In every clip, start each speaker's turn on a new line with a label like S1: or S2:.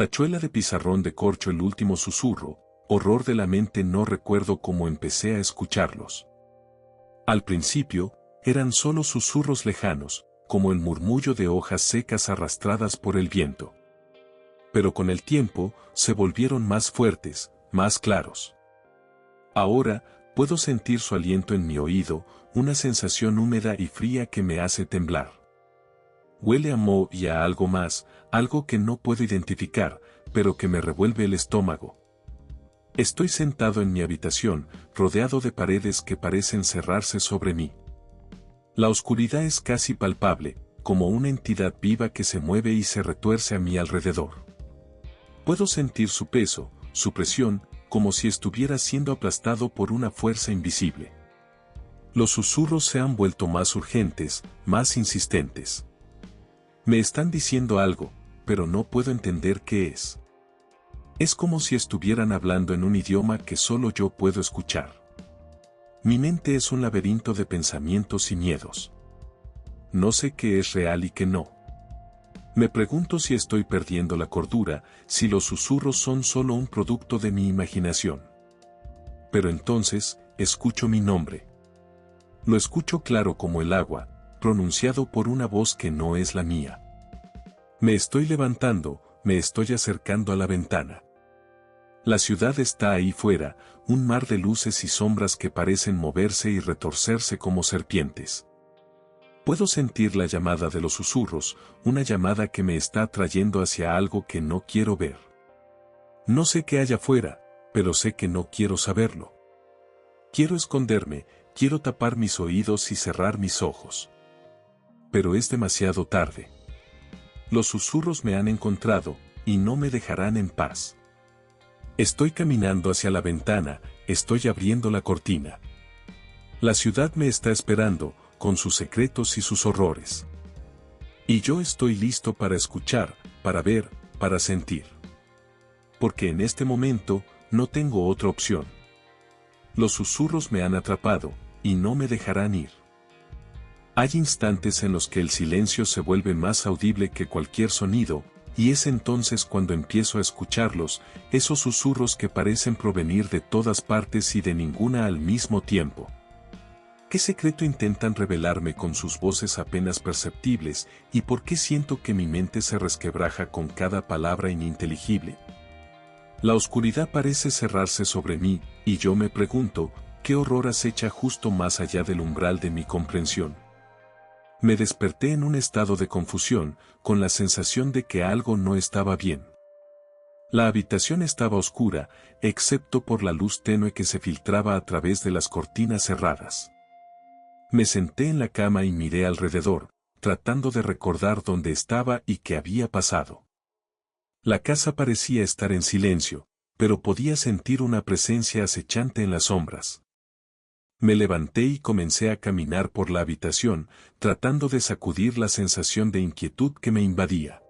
S1: Tachuela de pizarrón de corcho el último susurro, horror de la mente no recuerdo cómo empecé a escucharlos. Al principio, eran solo susurros lejanos, como el murmullo de hojas secas arrastradas por el viento. Pero con el tiempo, se volvieron más fuertes, más claros. Ahora, puedo sentir su aliento en mi oído, una sensación húmeda y fría que me hace temblar. Huele a moho y a algo más, algo que no puedo identificar, pero que me revuelve el estómago. Estoy sentado en mi habitación, rodeado de paredes que parecen cerrarse sobre mí. La oscuridad es casi palpable, como una entidad viva que se mueve y se retuerce a mi alrededor. Puedo sentir su peso, su presión, como si estuviera siendo aplastado por una fuerza invisible. Los susurros se han vuelto más urgentes, más insistentes. Me están diciendo algo, pero no puedo entender qué es. Es como si estuvieran hablando en un idioma que solo yo puedo escuchar. Mi mente es un laberinto de pensamientos y miedos. No sé qué es real y qué no. Me pregunto si estoy perdiendo la cordura, si los susurros son solo un producto de mi imaginación. Pero entonces, escucho mi nombre. Lo escucho claro como el agua, pronunciado por una voz que no es la mía. Me estoy levantando, me estoy acercando a la ventana. La ciudad está ahí fuera, un mar de luces y sombras que parecen moverse y retorcerse como serpientes. Puedo sentir la llamada de los susurros, una llamada que me está atrayendo hacia algo que no quiero ver. No sé qué hay afuera, pero sé que no quiero saberlo. Quiero esconderme, quiero tapar mis oídos y cerrar mis ojos. Pero es demasiado tarde. Los susurros me han encontrado, y no me dejarán en paz. Estoy caminando hacia la ventana, estoy abriendo la cortina. La ciudad me está esperando, con sus secretos y sus horrores. Y yo estoy listo para escuchar, para ver, para sentir. Porque en este momento, no tengo otra opción. Los susurros me han atrapado, y no me dejarán ir. Hay instantes en los que el silencio se vuelve más audible que cualquier sonido, y es entonces cuando empiezo a escucharlos, esos susurros que parecen provenir de todas partes y de ninguna al mismo tiempo. ¿Qué secreto intentan revelarme con sus voces apenas perceptibles, y por qué siento que mi mente se resquebraja con cada palabra ininteligible? La oscuridad parece cerrarse sobre mí, y yo me pregunto, ¿qué horror acecha justo más allá del umbral de mi comprensión? Me desperté en un estado de confusión, con la sensación de que algo no estaba bien. La habitación estaba oscura, excepto por la luz tenue que se filtraba a través de las cortinas cerradas. Me senté en la cama y miré alrededor, tratando de recordar dónde estaba y qué había pasado. La casa parecía estar en silencio, pero podía sentir una presencia acechante en las sombras. Me levanté y comencé a caminar por la habitación, tratando de sacudir la sensación de inquietud que me invadía.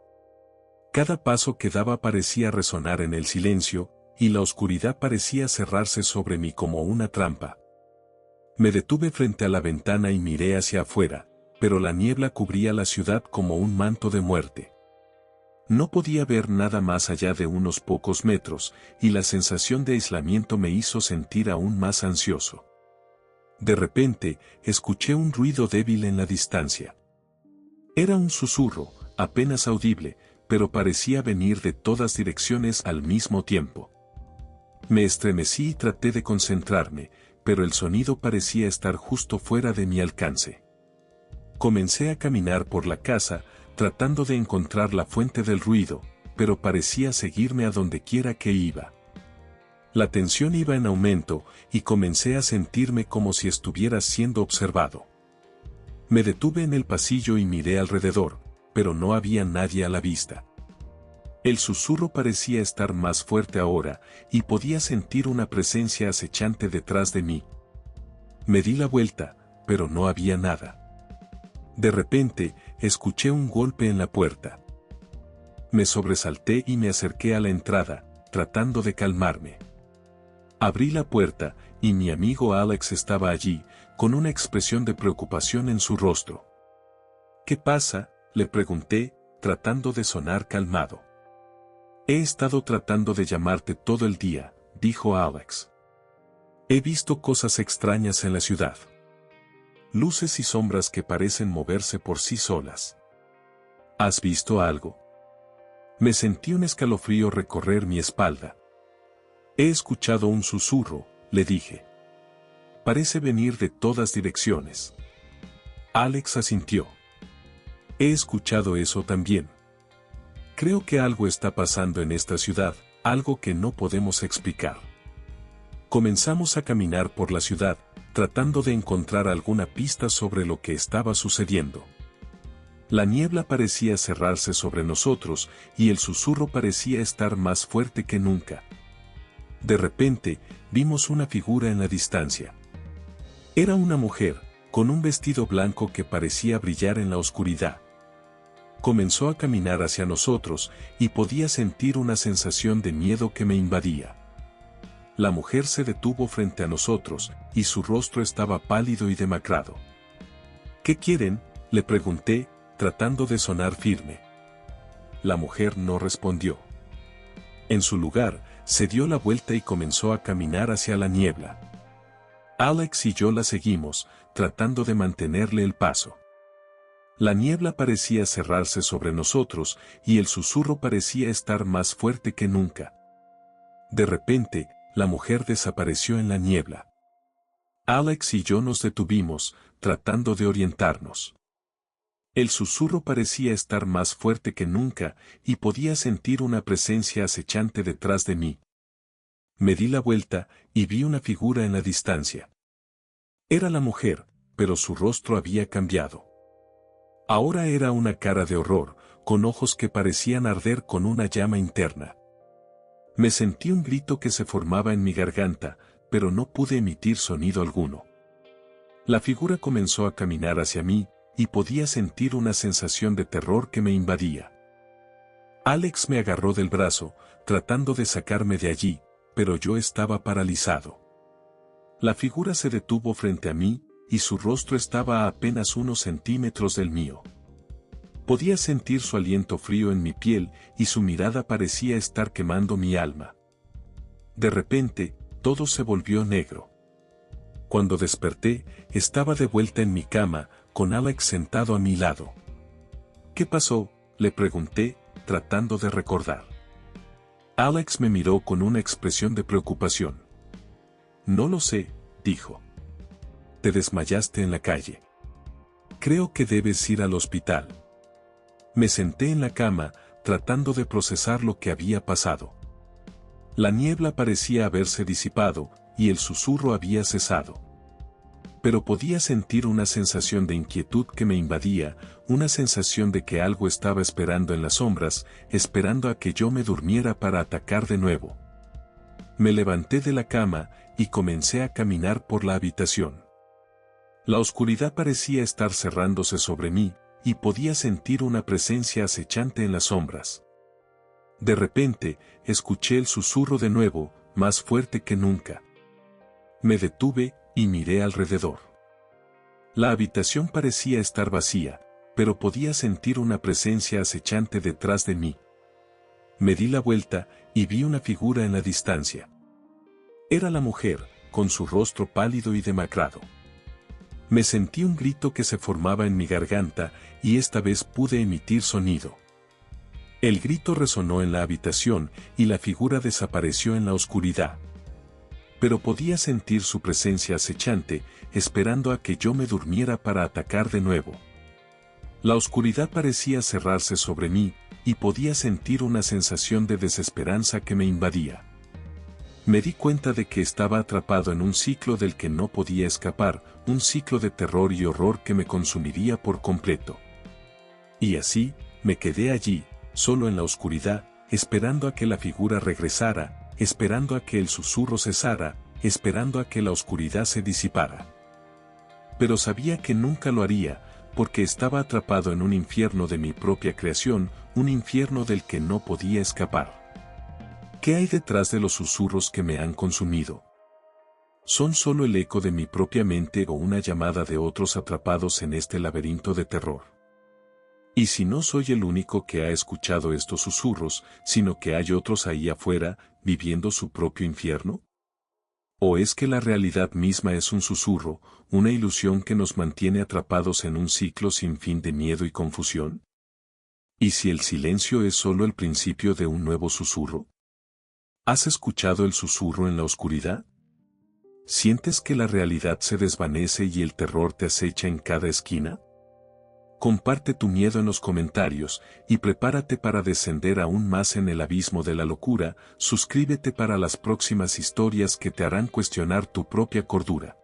S1: Cada paso que daba parecía resonar en el silencio, y la oscuridad parecía cerrarse sobre mí como una trampa. Me detuve frente a la ventana y miré hacia afuera, pero la niebla cubría la ciudad como un manto de muerte. No podía ver nada más allá de unos pocos metros, y la sensación de aislamiento me hizo sentir aún más ansioso. De repente, escuché un ruido débil en la distancia. Era un susurro, apenas audible, pero parecía venir de todas direcciones al mismo tiempo. Me estremecí y traté de concentrarme, pero el sonido parecía estar justo fuera de mi alcance. Comencé a caminar por la casa, tratando de encontrar la fuente del ruido, pero parecía seguirme a donde quiera que iba. La tensión iba en aumento, y comencé a sentirme como si estuviera siendo observado. Me detuve en el pasillo y miré alrededor, pero no había nadie a la vista. El susurro parecía estar más fuerte ahora, y podía sentir una presencia acechante detrás de mí. Me di la vuelta, pero no había nada. De repente, escuché un golpe en la puerta. Me sobresalté y me acerqué a la entrada, tratando de calmarme. Abrí la puerta, y mi amigo Alex estaba allí, con una expresión de preocupación en su rostro. «¿Qué pasa?», le pregunté, tratando de sonar calmado. He estado tratando de llamarte todo el día, dijo Alex. He visto cosas extrañas en la ciudad. Luces y sombras que parecen moverse por sí solas. ¿Has visto algo? Me sentí un escalofrío recorrer mi espalda. He escuchado un susurro, le dije. Parece venir de todas direcciones. Alex asintió. He escuchado eso también. Creo que algo está pasando en esta ciudad, algo que no podemos explicar. Comenzamos a caminar por la ciudad, tratando de encontrar alguna pista sobre lo que estaba sucediendo. La niebla parecía cerrarse sobre nosotros y el susurro parecía estar más fuerte que nunca. De repente, vimos una figura en la distancia. Era una mujer, con un vestido blanco que parecía brillar en la oscuridad. Comenzó a caminar hacia nosotros y podía sentir una sensación de miedo que me invadía. La mujer se detuvo frente a nosotros, y su rostro estaba pálido y demacrado. ¿Qué quieren?, le pregunté, tratando de sonar firme. La mujer no respondió. En su lugar, se dio la vuelta y comenzó a caminar hacia la niebla. Alex y yo la seguimos, tratando de mantenerle el paso. La niebla parecía cerrarse sobre nosotros, y el susurro parecía estar más fuerte que nunca. De repente, la mujer desapareció en la niebla. Alex y yo nos detuvimos, tratando de orientarnos. El susurro parecía estar más fuerte que nunca, y podía sentir una presencia acechante detrás de mí. Me di la vuelta, y vi una figura en la distancia. Era la mujer, pero su rostro había cambiado. Ahora era una cara de horror, con ojos que parecían arder con una llama interna. Me sentí un grito que se formaba en mi garganta, pero no pude emitir sonido alguno. La figura comenzó a caminar hacia mí, y podía sentir una sensación de terror que me invadía. Alex me agarró del brazo, tratando de sacarme de allí, pero yo estaba paralizado. La figura se detuvo frente a mí, y su rostro estaba a apenas unos centímetros del mío. Podía sentir su aliento frío en mi piel, y su mirada parecía estar quemando mi alma. De repente, todo se volvió negro. Cuando desperté, estaba de vuelta en mi cama, con Alex sentado a mi lado. ¿Qué pasó?, le pregunté, tratando de recordar. Alex me miró con una expresión de preocupación. No lo sé, dijo. Te desmayaste en la calle. Creo que debes ir al hospital. Me senté en la cama, tratando de procesar lo que había pasado. La niebla parecía haberse disipado, y el susurro había cesado. Pero podía sentir una sensación de inquietud que me invadía, una sensación de que algo estaba esperando en las sombras, esperando a que yo me durmiera para atacar de nuevo. Me levanté de la cama, y comencé a caminar por la habitación. La oscuridad parecía estar cerrándose sobre mí, y podía sentir una presencia acechante en las sombras. De repente, escuché el susurro de nuevo, más fuerte que nunca. Me detuve, y miré alrededor. La habitación parecía estar vacía, pero podía sentir una presencia acechante detrás de mí. Me di la vuelta, y vi una figura en la distancia. Era la mujer, con su rostro pálido y demacrado. Me sentí un grito que se formaba en mi garganta, y esta vez pude emitir sonido. El grito resonó en la habitación, y la figura desapareció en la oscuridad. Pero podía sentir su presencia acechante, esperando a que yo me durmiera para atacar de nuevo. La oscuridad parecía cerrarse sobre mí, y podía sentir una sensación de desesperanza que me invadía. Me di cuenta de que estaba atrapado en un ciclo del que no podía escapar, un ciclo de terror y horror que me consumiría por completo. Y así, me quedé allí, solo en la oscuridad, esperando a que la figura regresara, esperando a que el susurro cesara, esperando a que la oscuridad se disipara. Pero sabía que nunca lo haría, porque estaba atrapado en un infierno de mi propia creación, un infierno del que no podía escapar. ¿Qué hay detrás de los susurros que me han consumido? ¿Son solo el eco de mi propia mente o una llamada de otros atrapados en este laberinto de terror? Y si no soy el único que ha escuchado estos susurros, sino que hay otros ahí afuera, viviendo su propio infierno? ¿O es que la realidad misma es un susurro, una ilusión que nos mantiene atrapados en un ciclo sin fin de miedo y confusión? ¿Y si el silencio es solo el principio de un nuevo susurro? ¿Has escuchado el susurro en la oscuridad? ¿Sientes que la realidad se desvanece y el terror te acecha en cada esquina? Comparte tu miedo en los comentarios y prepárate para descender aún más en el abismo de la locura. Suscríbete para las próximas historias que te harán cuestionar tu propia cordura.